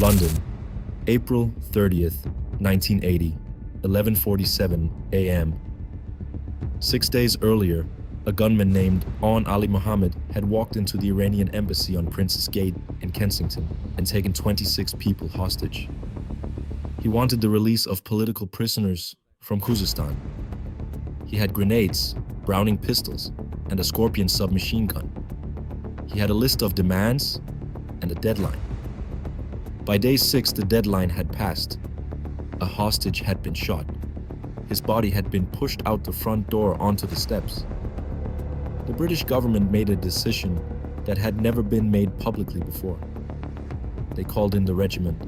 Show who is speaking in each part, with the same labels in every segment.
Speaker 1: London, April 30th, 1980, 11:47 a.m. 6 days earlier, a gunman named Aun Ali Mohammed had walked into the Iranian embassy on Prince's Gate in Kensington and taken 26 people hostage. He wanted the release of political prisoners from Khuzestan. He had grenades, Browning pistols, and a Scorpion submachine gun. He had a list of demands and a deadline. By day 6, the deadline had passed. A hostage had been shot. His body had been pushed out the front door onto the steps. The British government made a decision that had never been made publicly before. They called in the regiment.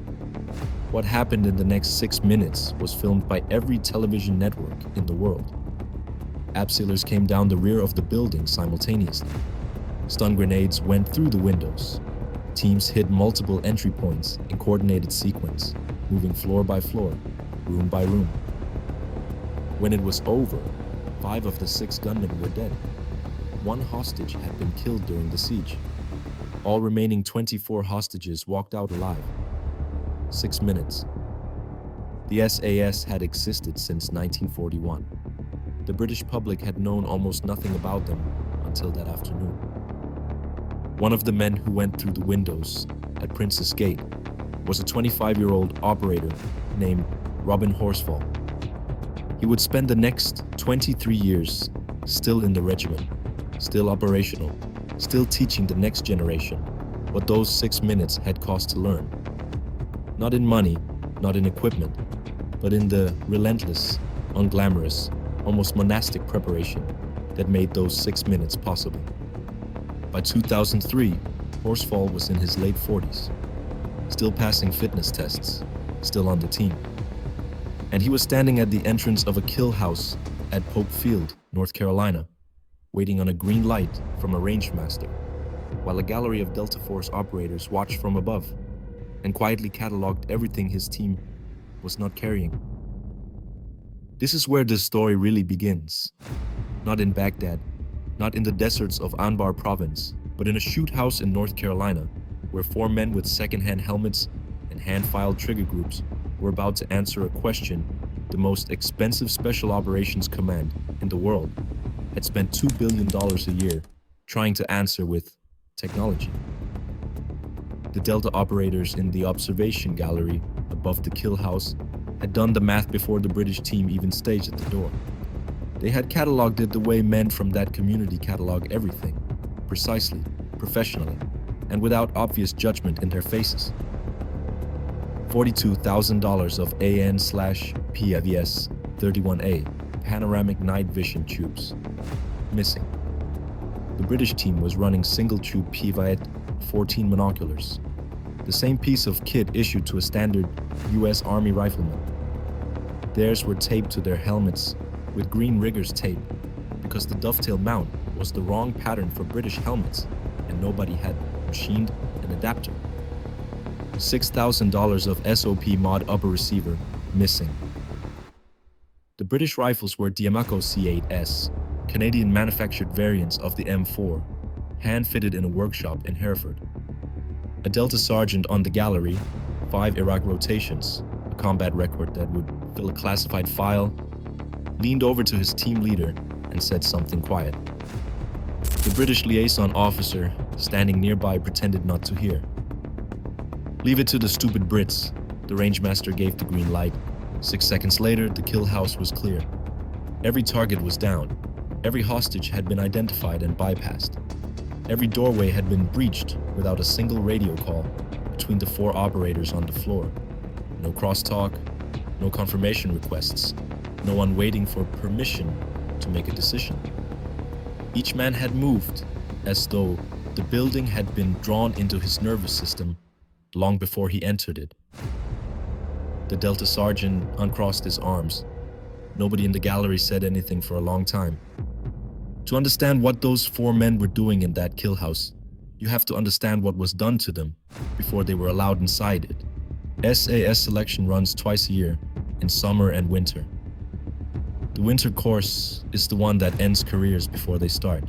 Speaker 1: What happened in the next 6 minutes was filmed by every television network in the world. Abseilers came down the rear of the building simultaneously. Stun grenades went through the windows. Teams hit multiple entry points in coordinated sequence, moving floor by floor, room by room. When it was over, 5 of the 6 gunmen were dead. 1 hostage had been killed during the siege. All remaining 24 hostages walked out alive. 6 minutes. The SAS had existed since 1941. The British public had known almost nothing about them until that afternoon. One of the men who went through the windows at Prince's Gate was a 25-year-old operator named Robin Horsfall. He would spend the next 23 years still in the regiment, still operational, still teaching the next generation what those 6 minutes had cost to learn. Not in money, not in equipment, but in the relentless, unglamorous, almost monastic preparation that made those 6 minutes possible. By 2003, Horsfall was in his late 40s, still passing fitness tests, still on the team. And he was standing at the entrance of a kill house at Pope Field, North Carolina, waiting on a green light from a rangemaster, while a gallery of Delta Force operators watched from above and quietly cataloged everything his team was not carrying. This is where this story really begins. Not in Baghdad, not in the deserts of Anbar province, but in a shoot house in North Carolina, where 4 men with second-hand helmets and hand-filed trigger groups were about to answer a question the most expensive special operations command in the world had spent $2 billion a year trying to answer with technology. The Delta operators in the observation gallery above the kill house had done the math before the British team even staged at the door. They had cataloged it the way men from that community catalog everything, precisely, professionally, and without obvious judgment in their faces. $42,000 of AN/PVS 31A panoramic night vision tubes missing. The British team was running single-tube PVS 14 monoculars, the same piece of kit issued to a standard US Army rifleman. Theirs were taped to their helmets with green riggers tape because the dovetail mount was the wrong pattern for British helmets and nobody had machined an adapter. $6,000 of SOP mod upper receiver missing. The British rifles were Diamaco C8S, Canadian manufactured variants of the M4, hand-fitted in a workshop in Hereford. A Delta sergeant on the gallery, 5 Iraq rotations, a combat record that would fill a classified file, leaned over to his team leader and said something quiet. The British liaison officer, standing nearby, pretended not to hear. "Leave it to the stupid Brits," the rangemaster gave the green light. 6 seconds later, the kill house was clear. Every target was down. Every hostage had been identified and bypassed. Every doorway had been breached without a single radio call between the 4 operators on the floor. No crosstalk, no confirmation requests, no one waiting for permission to make a decision. Each man had moved as though the building had been drawn into his nervous system long before he entered it. The Delta sergeant uncrossed his arms. Nobody in the gallery said anything for a long time. To understand what those 4 men were doing in that kill house, you have to understand what was done to them before they were allowed inside it. SAS selection runs twice a year, in summer and winter. The winter course is the one that ends careers before they start.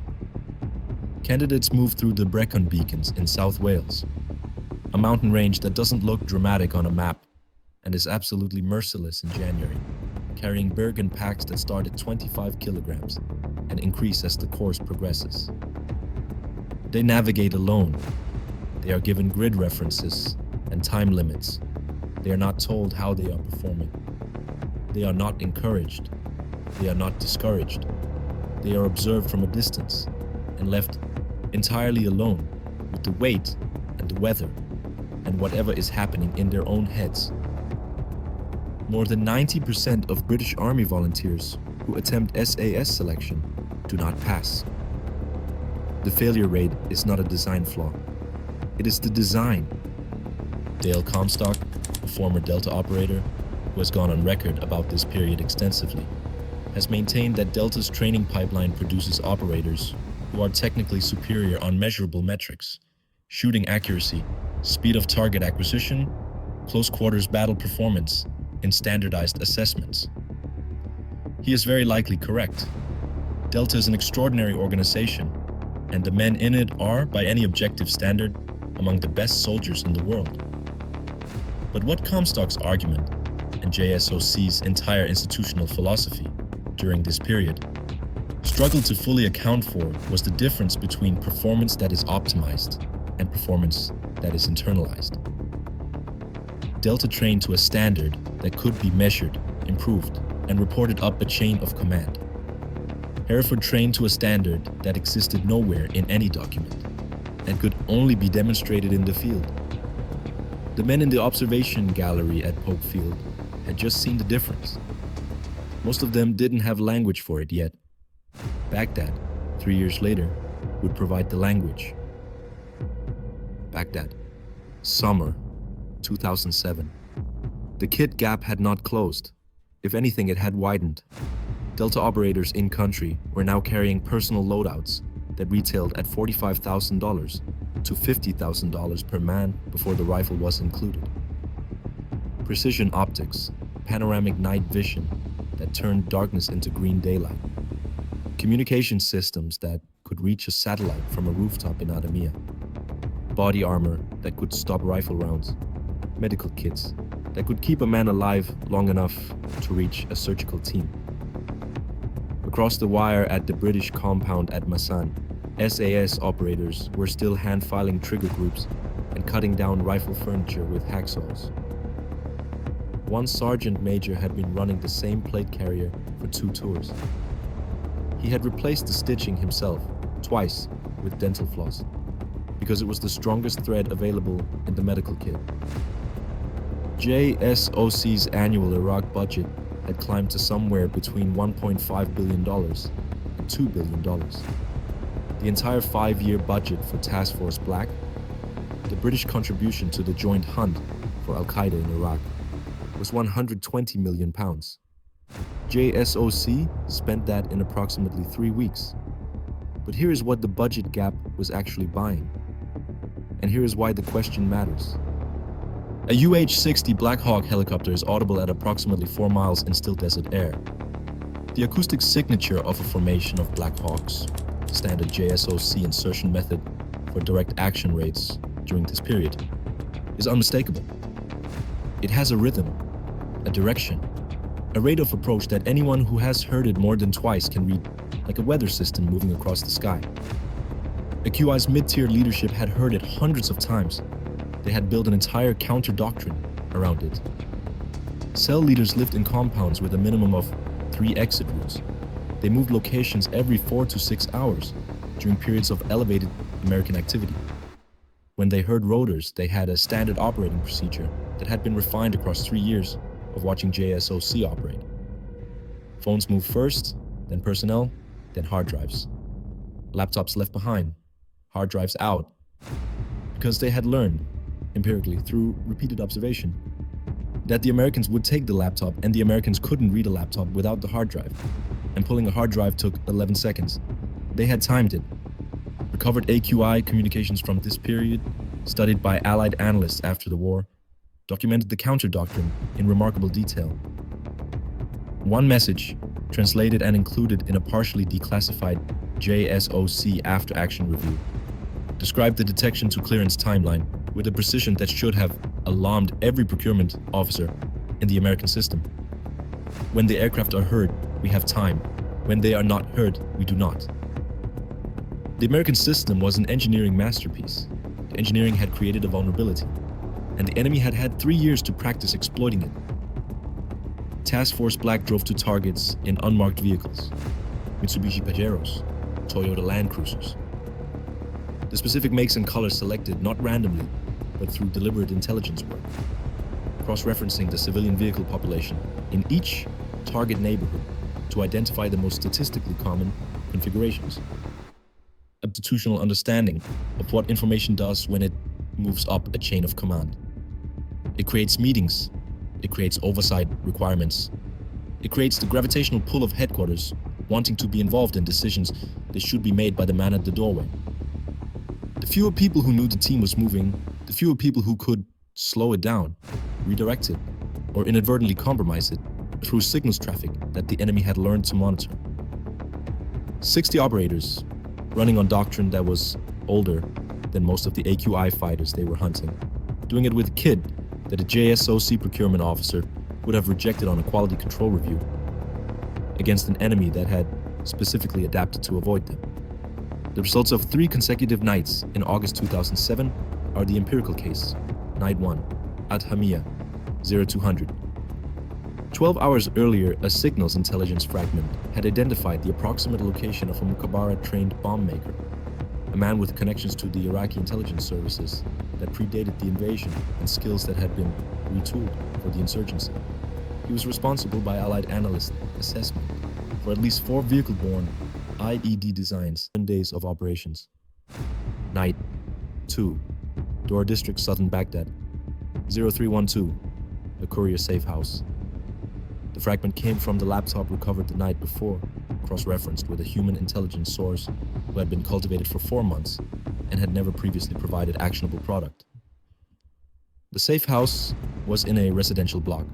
Speaker 1: Candidates move through the Brecon beacons in South Wales. a mountain range that doesn't look dramatic on a map and is absolutely merciless in January, carrying Bergen packs that start at 25 kilograms and increase as the course progresses. They navigate alone. They are given grid references and time limits. They are not told how they are performing. They are not encouraged. They are not discouraged. They are observed from a distance and left entirely alone with the weight and the weather and whatever is happening in their own heads. More than 90% of British Army volunteers who attempt SAS selection do not pass. The failure rate is not a design flaw. It is the design. Dale Comstock, a former Delta operator who has gone on record about this period extensively, has maintained that Delta's training pipeline produces operators who are technically superior on measurable metrics: shooting accuracy, speed of target acquisition, close quarters battle performance, and standardized assessments. He is very likely correct. Delta is an extraordinary organization, and the men in it are, by any objective standard, among the best soldiers in the world. But what Comstock's argument and JSOC's entire institutional philosophy during this period struggled to fully account for was the difference between performance that is optimized and performance that is internalized. Delta trained to a standard that could be measured, improved, and reported up a chain of command. Hereford trained to a standard that existed nowhere in any document and could only be demonstrated in the field. The men in the observation gallery at Pope Field had just seen the difference. Most of them didn't have language for it yet. Baghdad, 3 years later, would provide the language. Baghdad, summer 2007. The kit gap had not closed. If anything, it had widened. Delta operators in country were now carrying personal loadouts that retailed at $45,000 to $50,000 per man before the rifle was included. Precision optics, panoramic night vision that turned darkness into green daylight. Communication systems that could reach a satellite from a rooftop in Adamia. Body armor that could stop rifle rounds. Medical kits that could keep a man alive long enough to reach a surgical team. Across the wire at the British compound at Massan, SAS operators were still hand-filing trigger groups and cutting down rifle furniture with hacksaws. One sergeant major had been running the same plate carrier for 2 tours. He had replaced the stitching himself, twice, with dental floss, because it was the strongest thread available in the medical kit. JSOC's annual Iraq budget had climbed to somewhere between $1.5 billion and $2 billion. The entire 5-year budget for Task Force Black, the British contribution to the joint hunt for Al-Qaeda in Iraq, was £120 million. JSOC spent that in approximately 3 weeks. But here is what the budget gap was actually buying. And here is why the question matters. A UH-60 Black Hawk helicopter is audible at approximately 4 miles in still desert air. The acoustic signature of a formation of Black Hawks, standard JSOC insertion method for direct action rates during this period, is unmistakable. It has a rhythm, a direction, a rate of approach that anyone who has heard it more than twice can read, like a weather system moving across the sky. AQI's mid-tier leadership had heard it hundreds of times. They had built an entire counter-doctrine around it. Cell leaders lived in compounds with a minimum of 3 exit routes. They moved locations every 4 to 6 hours during periods of elevated American activity. When they heard rotors, they had a standard operating procedure that had been refined across 3 years of watching JSOC operate. Phones moved first, then personnel, then hard drives. Laptops left behind, hard drives out, because they had learned, empirically through repeated observation, that the Americans would take the laptop and the Americans couldn't read a laptop without the hard drive. And pulling a hard drive took 11 seconds. They had timed it. Recovered AQI communications from this period, studied by Allied analysts after the war, documented the counter-doctrine in remarkable detail. One message, translated and included in a partially declassified JSOC after-action review, described the detection to clearance timeline with a precision that should have alarmed every procurement officer in the American system. When the aircraft are heard, we have time. When they are not heard, we do not. The American system was an engineering masterpiece. The engineering had created a vulnerability, and the enemy had had 3 years to practice exploiting it. Task Force Black drove to targets in unmarked vehicles, Mitsubishi Pajeros, Toyota Land Cruisers. The specific makes and colors selected not randomly, but through deliberate intelligence work, cross-referencing the civilian vehicle population in each target neighborhood to identify the most statistically common configurations. Aptitudinal understanding of what information does when it moves up a chain of command. It creates meetings. It creates oversight requirements. It creates the gravitational pull of headquarters wanting to be involved in decisions that should be made by the man at the doorway. The fewer people who knew the team was moving, the fewer people who could slow it down, redirect it, or inadvertently compromise it through signals traffic that the enemy had learned to monitor. 60 operators running on Doctrine that was older than most of the AQI fighters they were hunting, doing it with a kit that a JSOC procurement officer would have rejected on a quality control review, against an enemy that had specifically adapted to avoid them. The results of 3 consecutive nights in August 2007 are the empirical case. Night 1, at Hamia, 0200. 12 hours earlier, a signals intelligence fragment had identified the approximate location of a Mukhabara-trained bomb maker, a man with connections to the Iraqi intelligence services that predated the invasion and skills that had been retooled for the insurgency. He was responsible by Allied analyst assessment for at least 4 vehicle-borne IED designs, 7 days of operations. Night 2, Dora District, Southern Baghdad, 0312, a courier safe house. The fragment came from the laptop recovered the night before, cross-referenced with a human intelligence source who had been cultivated for 4 months and had never previously provided actionable product. The safe house was in a residential block,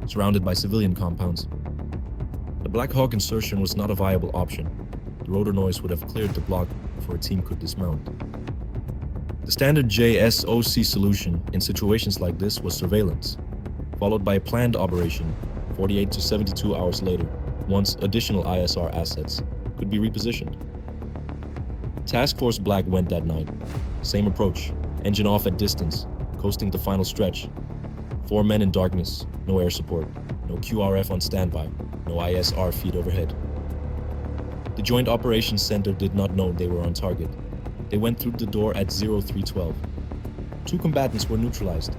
Speaker 1: surrounded by civilian compounds. The Black Hawk insertion was not a viable option. The rotor noise would have cleared the block before a team could dismount. The standard JSOC solution in situations like this was surveillance, followed by a planned operation 48 to 72 hours later, once additional ISR assets could be repositioned. Task Force Black went that night. Same approach, engine off at distance, coasting the final stretch. 4 men in darkness, no air support, no QRF on standby, no ISR feed overhead. The Joint Operations Center did not know they were on target. They went through the door at 0312. 2 combatants were neutralized.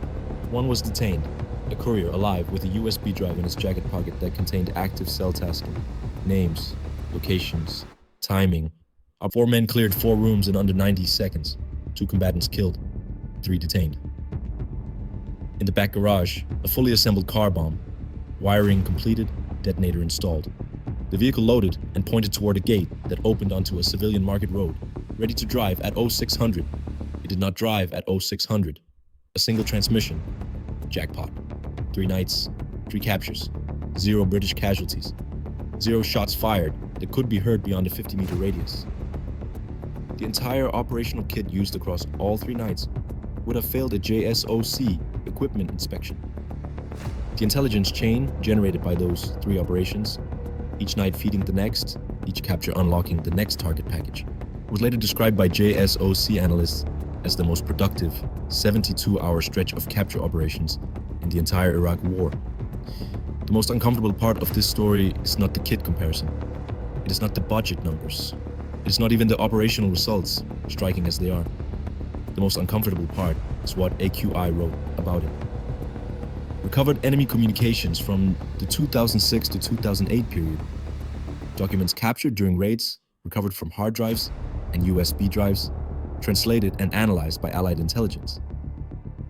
Speaker 1: 1 was detained, a courier alive with a USB drive in his jacket pocket that contained active cell tasking, names, locations, timing. Our 4 men cleared 4 rooms in under 90 seconds. 2 combatants killed, 3 detained. In the back garage, a fully assembled car bomb. Wiring completed, detonator installed. The vehicle loaded and pointed toward a gate that opened onto a civilian market road, ready to drive at 0600. It did not drive at 0600. A single transmission. Jackpot. 3 nights, 3 captures, 0 British casualties, 0 shots fired that could be heard beyond a 50-meter radius. The entire operational kit used across all 3 nights would have failed a JSOC equipment inspection. The intelligence chain generated by those 3 operations, each night feeding the next, each capture unlocking the next target package, was later described by JSOC analysts as the most productive 72-hour stretch of capture operations in the entire Iraq War. The most uncomfortable part of this story is not the kit comparison. It is not the budget numbers. It is not even the operational results, striking as they are. The most uncomfortable part is what AQI wrote about it. Recovered enemy communications from the 2006 to 2008 period, documents captured during raids, recovered from hard drives and USB drives, translated and analyzed by Allied intelligence,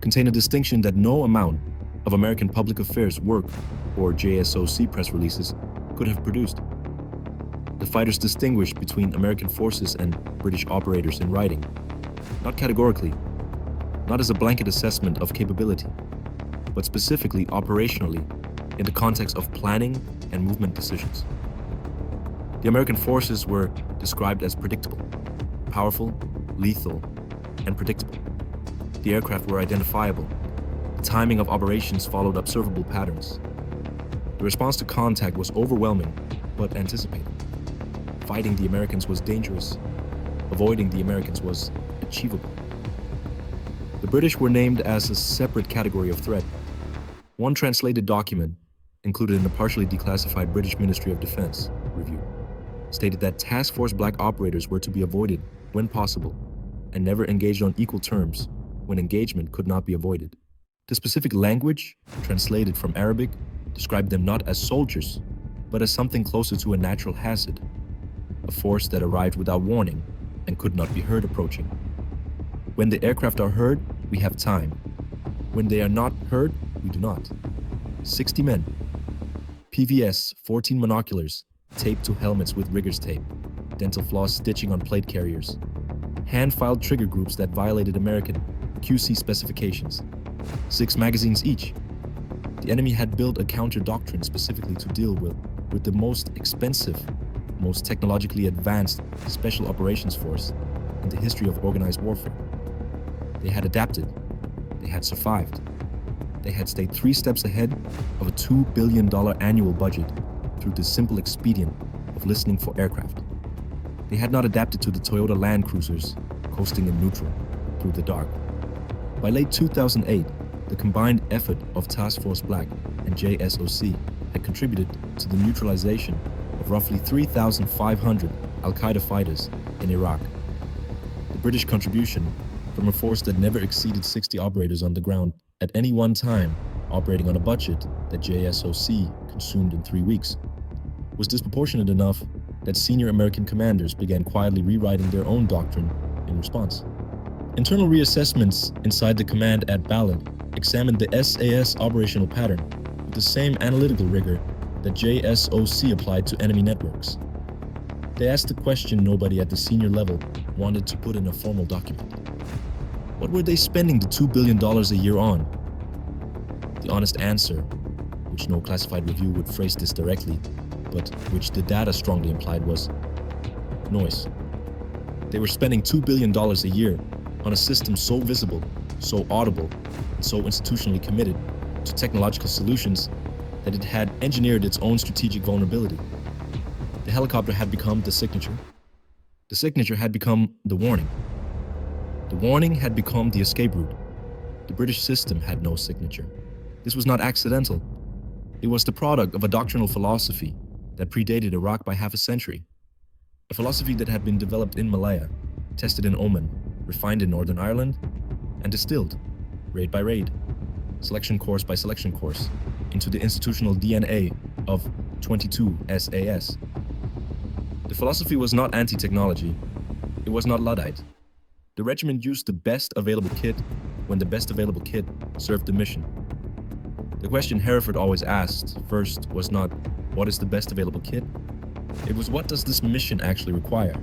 Speaker 1: contain a distinction that no amount of American public affairs work or JSOC press releases could have produced. The fighters distinguished between American forces and British operators in writing, not categorically, not as a blanket assessment of capability, but specifically operationally in the context of planning and movement decisions. The American forces were described as predictable, powerful, lethal, and predictable. The aircraft were identifiable. The timing of operations followed observable patterns. The response to contact was overwhelming, but anticipated. Fighting the Americans was dangerous. Avoiding the Americans was achievable. The British were named as a separate category of threat. One translated document, included in a partially declassified British Ministry of Defense review, stated that Task Force Black operators were to be avoided when possible and never engaged on equal terms when engagement could not be avoided. The specific language, translated from Arabic, described them not as soldiers, but as something closer to a natural hazard, a force that arrived without warning and could not be heard approaching. When the aircraft are heard, we have time. When they are not heard, we do not. 60 men. PVS, 14 monoculars, taped to helmets with riggers tape, dental floss stitching on plate carriers, hand-filed trigger groups that violated American QC specifications, 6 magazines each. The enemy had built a counter doctrine specifically to deal with the most expensive, most technologically advanced special operations force in the history of organized warfare. They had adapted. They had survived. They had stayed 3 steps ahead of a $2 billion annual budget through the simple expedient of listening for aircraft. They had not adapted to the Toyota Land Cruisers coasting in neutral through the dark. By late 2008, the combined effort of Task Force Black and JSOC had contributed to the neutralization of roughly 3,500 Al-Qaeda fighters in Iraq. The British contribution, from a force that never exceeded 60 operators on the ground at any one time, operating on a budget that JSOC consumed in 3 weeks, was disproportionate enough that senior American commanders began quietly rewriting their own doctrine in response. Internal reassessments inside the command at Baghdad examined the SAS operational pattern with the same analytical rigor that JSOC applied to enemy networks. They asked the question nobody at the senior level wanted to put in a formal document. What were they spending the $2 billion a year on? The honest answer, which no classified review would phrase this directly, but which the data strongly implied, was noise. They were spending $2 billion a year on a system so visible, so audible, and so institutionally committed to technological solutions that it had engineered its own strategic vulnerability. The helicopter had become the signature. The signature had become the warning. The warning had become the escape route. The British system had no signature. This was not accidental. It was the product of a doctrinal philosophy that predated Iraq by half a century. A philosophy that had been developed in Malaya, tested in Oman, refined in Northern Ireland, and distilled, raid by raid, selection course by selection course, into the institutional DNA of 22 SAS. The philosophy was not anti-technology. It was not Luddite. The regiment used the best available kit when the best available kit served the mission. The question Hereford always asked first was not, what is the best available kit? It was, what does this mission actually require?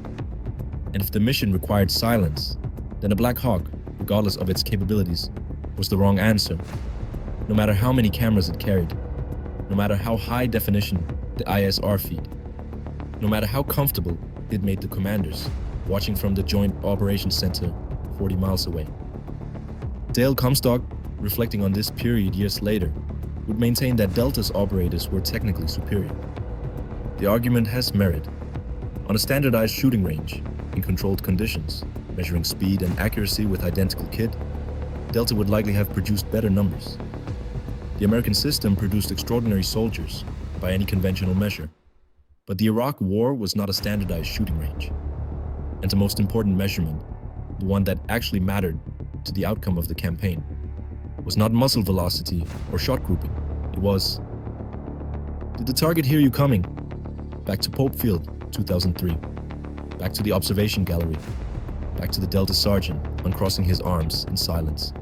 Speaker 1: And if the mission required silence, then a Black Hawk, regardless of its capabilities, was the wrong answer. No matter how many cameras it carried, no matter how high definition the ISR feed, no matter how comfortable it made the commanders watching from the Joint Operations Center 40 miles away. Dale Comstock, reflecting on this period years later, would maintain that Delta's operators were technically superior. The argument has merit. On a standardized shooting range, in controlled conditions, measuring speed and accuracy with identical kit, Delta would likely have produced better numbers. The American system produced extraordinary soldiers by any conventional measure, but the Iraq War was not a standardized shooting range. And the most important measurement, the one that actually mattered to the outcome of the campaign, was not muzzle velocity or shot grouping. It was, did the target hear you coming? Back to Pope Field, 2003. Back to the observation gallery. Back to the Delta sergeant uncrossing his arms in silence.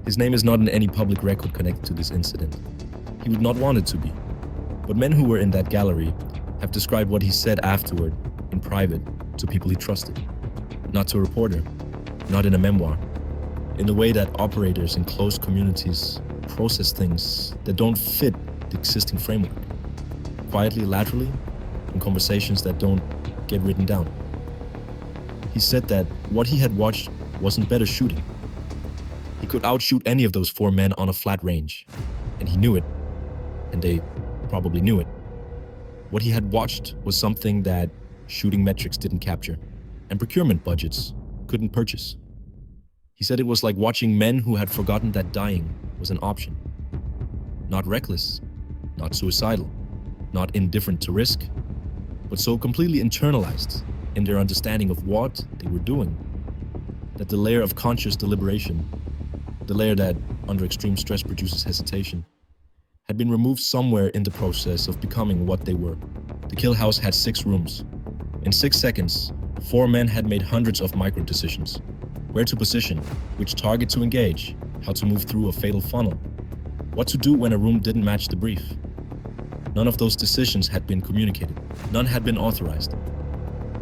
Speaker 1: His name is not in any public record connected to this incident. He would not want it to be. But men who were in that gallery have described what he said afterward in private to people he trusted. Not to a reporter, not in a memoir. In the way that operators in close communities process things that don't fit the existing framework. Quietly, laterally, in conversations that don't get written down. He said that what he had watched wasn't better shooting. could outshoot any of those 4 men on a flat range. And he knew it. And they probably knew it. What he had watched was something that shooting metrics didn't capture, and procurement budgets couldn't purchase. He said it was like watching men who had forgotten that dying was an option. Not reckless, not suicidal, not indifferent to risk, but so completely internalized in their understanding of what they were doing, that the layer of conscious deliberation, the layer that under extreme stress produces hesitation, had been removed somewhere in the process of becoming what they were. The kill house had 6 rooms. In 6 seconds, 4 men had made hundreds of micro decisions. Where to position, which target to engage, how to move through a fatal funnel, what to do when a room didn't match the brief. None of those decisions had been communicated. None had been authorized.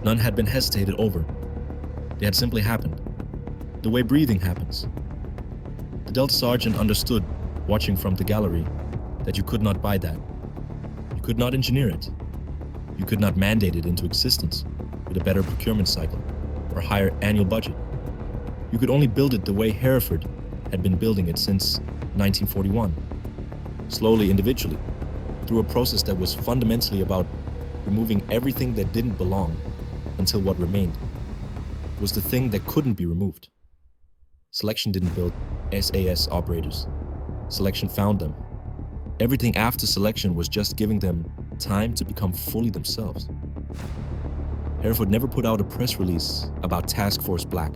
Speaker 1: None had been hesitated over. They had simply happened. The way breathing happens. The Delta Sergeant understood, watching from the gallery, that you could not buy that. You could not engineer it. You could not mandate it into existence with a better procurement cycle or higher annual budget. You could only build it the way Hereford had been building it since 1941, slowly, individually, through a process that was fundamentally about removing everything that didn't belong until what remained was the thing that couldn't be removed. Selection didn't build SAS operators. Selection found them. Everything after selection was just giving them time to become fully themselves. Hereford never put out a press release about Task Force Black.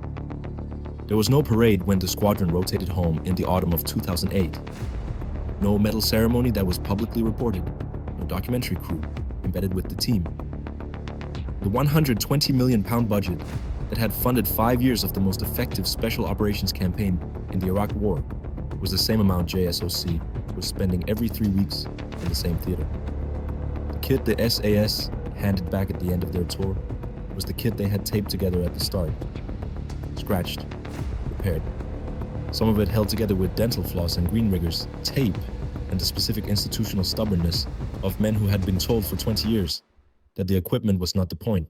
Speaker 1: There was no parade when the squadron rotated home in the autumn of 2008. No medal ceremony that was publicly reported. No documentary crew embedded with the team. The £120 million budget that had funded 5 years of the most effective special operations campaign in the Iraq War was the same amount JSOC was spending every 3 weeks in the same theater. The kit the SAS handed back at the end of their tour was the kit they had taped together at the start. Scratched, repaired. Some of it held together with dental floss and green riggers, tape, and the specific institutional stubbornness of men who had been told for 20 years that the equipment was not the point.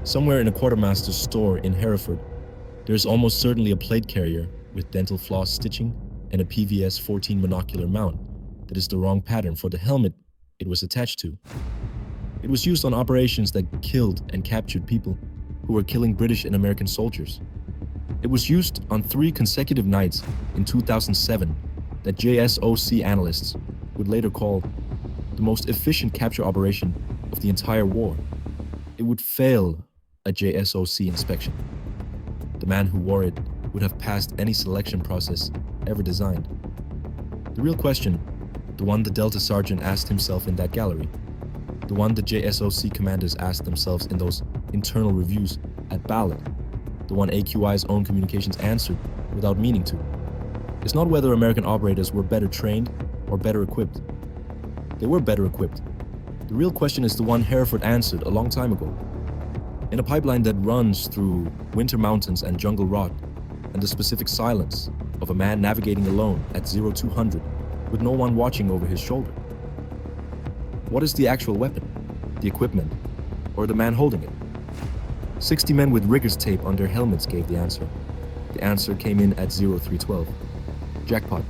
Speaker 1: Somewhere in a quartermaster's store in Hereford, there is almost certainly a plate carrier with dental floss stitching and a PVS-14 monocular mount that is the wrong pattern for the helmet it was attached to. It was used on operations that killed and captured people who were killing British and American soldiers. It was used on 3 consecutive nights in 2007 that JSOC analysts would later call the most efficient capture operation of the entire war. It would fail a JSOC inspection. The man who wore it would have passed any selection process ever designed. The real question, the one the Delta Sergeant asked himself in that gallery, the one the JSOC commanders asked themselves in those internal reviews at Ballot, the one AQI's own communications answered without meaning to, is not whether American operators were better trained or better equipped. They were better equipped. The real question is the one Hereford answered a long time ago. In a pipeline that runs through winter mountains and jungle rot, and the specific silence of a man navigating alone at 0200 with no one watching over his shoulder. What is the actual weapon, the equipment, or the man holding it? 60 men with riggers tape on their helmets gave the answer. The answer came in at 0312. Jackpot.